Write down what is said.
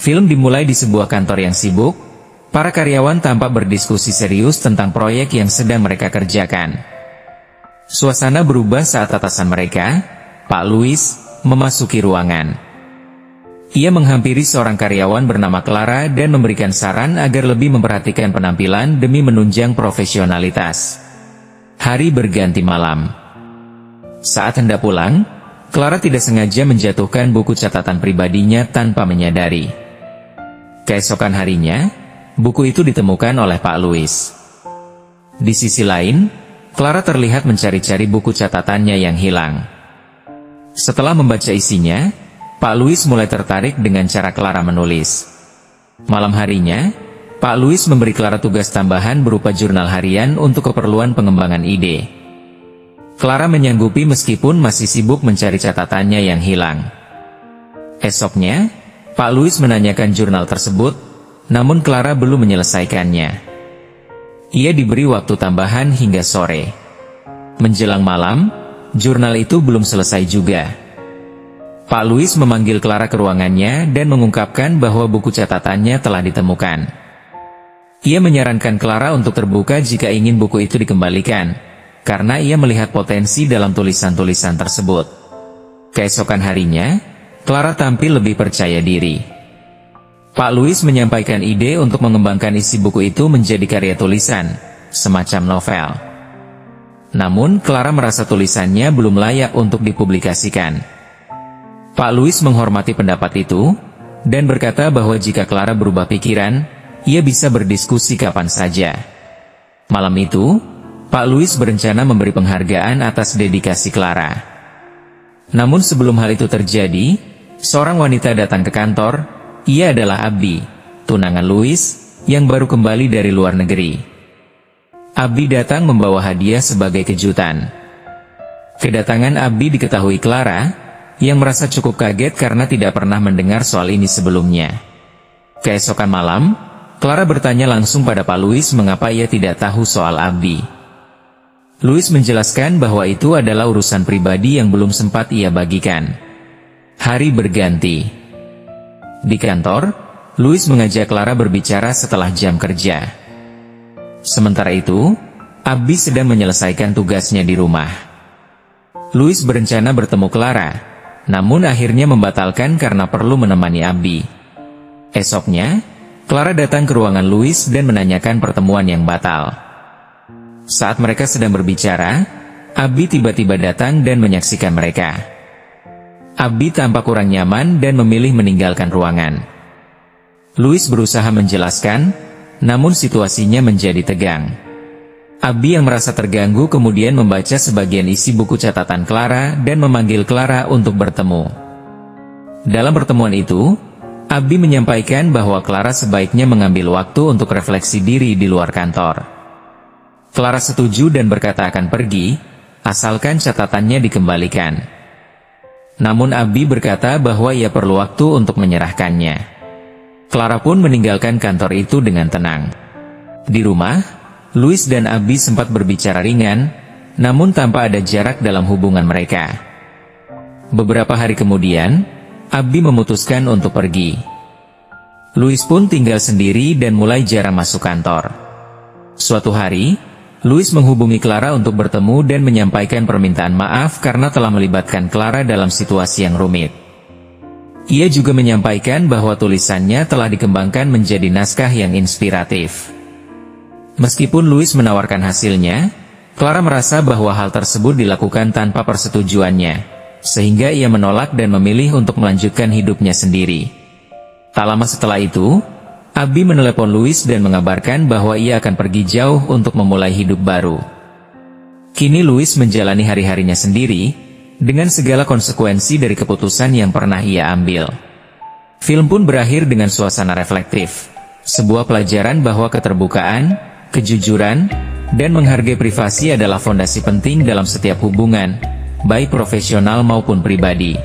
Film dimulai di sebuah kantor yang sibuk. Para karyawan tampak berdiskusi serius tentang proyek yang sedang mereka kerjakan. Suasana berubah saat atasan mereka, Pak Louis, memasuki ruangan. Ia menghampiri seorang karyawan bernama Clara dan memberikan saran agar lebih memperhatikan penampilan demi menunjang profesionalitas. Hari berganti malam. Saat hendak pulang, Clara tidak sengaja menjatuhkan buku catatan pribadinya tanpa menyadari. Keesokan harinya, buku itu ditemukan oleh Pak Louis. Di sisi lain, Clara terlihat mencari-cari buku catatannya yang hilang. Setelah membaca isinya, Pak Louis mulai tertarik dengan cara Clara menulis. Malam harinya, Pak Louis memberi Clara tugas tambahan berupa jurnal harian untuk keperluan pengembangan ide. Clara menyanggupi meskipun masih sibuk mencari catatannya yang hilang. Esoknya, Pak Louis menanyakan jurnal tersebut, namun Clara belum menyelesaikannya. Ia diberi waktu tambahan hingga sore. Menjelang malam, jurnal itu belum selesai juga. Pak Louis memanggil Clara ke ruangannya dan mengungkapkan bahwa buku catatannya telah ditemukan. Ia menyarankan Clara untuk terbuka jika ingin buku itu dikembalikan, karena ia melihat potensi dalam tulisan-tulisan tersebut. Keesokan harinya, Clara tampil lebih percaya diri. Pak Louis menyampaikan ide untuk mengembangkan isi buku itu menjadi karya tulisan, semacam novel. Namun, Clara merasa tulisannya belum layak untuk dipublikasikan. Pak Louis menghormati pendapat itu, dan berkata bahwa jika Clara berubah pikiran, ia bisa berdiskusi kapan saja. Malam itu, Pak Louis berencana memberi penghargaan atas dedikasi Clara. Namun sebelum hal itu terjadi, seorang wanita datang ke kantor. Ia adalah Abby, tunangan Louis, yang baru kembali dari luar negeri. Abby datang membawa hadiah sebagai kejutan. Kedatangan Abby diketahui Clara, yang merasa cukup kaget karena tidak pernah mendengar soal ini sebelumnya. Keesokan malam, Clara bertanya langsung pada Pak Louis mengapa ia tidak tahu soal Abby. Louis menjelaskan bahwa itu adalah urusan pribadi yang belum sempat ia bagikan. Hari berganti. Di kantor, Louis mengajak Clara berbicara setelah jam kerja. Sementara itu, Abby sedang menyelesaikan tugasnya di rumah. Louis berencana bertemu Clara, namun akhirnya membatalkan karena perlu menemani Abby. Esoknya, Clara datang ke ruangan Louis dan menanyakan pertemuan yang batal. Saat mereka sedang berbicara, Abby tiba-tiba datang dan menyaksikan mereka. Abby tampak kurang nyaman dan memilih meninggalkan ruangan. Louis berusaha menjelaskan, namun situasinya menjadi tegang. Abby yang merasa terganggu kemudian membaca sebagian isi buku catatan Clara dan memanggil Clara untuk bertemu. Dalam pertemuan itu, Abby menyampaikan bahwa Clara sebaiknya mengambil waktu untuk refleksi diri di luar kantor. Clara setuju dan berkata akan pergi, asalkan catatannya dikembalikan. Namun Abby berkata bahwa ia perlu waktu untuk menyerahkannya. Clara pun meninggalkan kantor itu dengan tenang. Di rumah, Louis dan Abby sempat berbicara ringan, namun tanpa ada jarak dalam hubungan mereka. Beberapa hari kemudian, Abby memutuskan untuk pergi. Louis pun tinggal sendiri dan mulai jarang masuk kantor. Suatu hari, Louis menghubungi Clara untuk bertemu dan menyampaikan permintaan maaf karena telah melibatkan Clara dalam situasi yang rumit. Ia juga menyampaikan bahwa tulisannya telah dikembangkan menjadi naskah yang inspiratif. Meskipun Louis menawarkan hasilnya, Clara merasa bahwa hal tersebut dilakukan tanpa persetujuannya, sehingga ia menolak dan memilih untuk melanjutkan hidupnya sendiri. Tak lama setelah itu, Abby menelepon Louis dan mengabarkan bahwa ia akan pergi jauh untuk memulai hidup baru. Kini Louis menjalani hari-harinya sendiri, dengan segala konsekuensi dari keputusan yang pernah ia ambil. Film pun berakhir dengan suasana reflektif, sebuah pelajaran bahwa keterbukaan, kejujuran, dan menghargai privasi adalah fondasi penting dalam setiap hubungan, baik profesional maupun pribadi.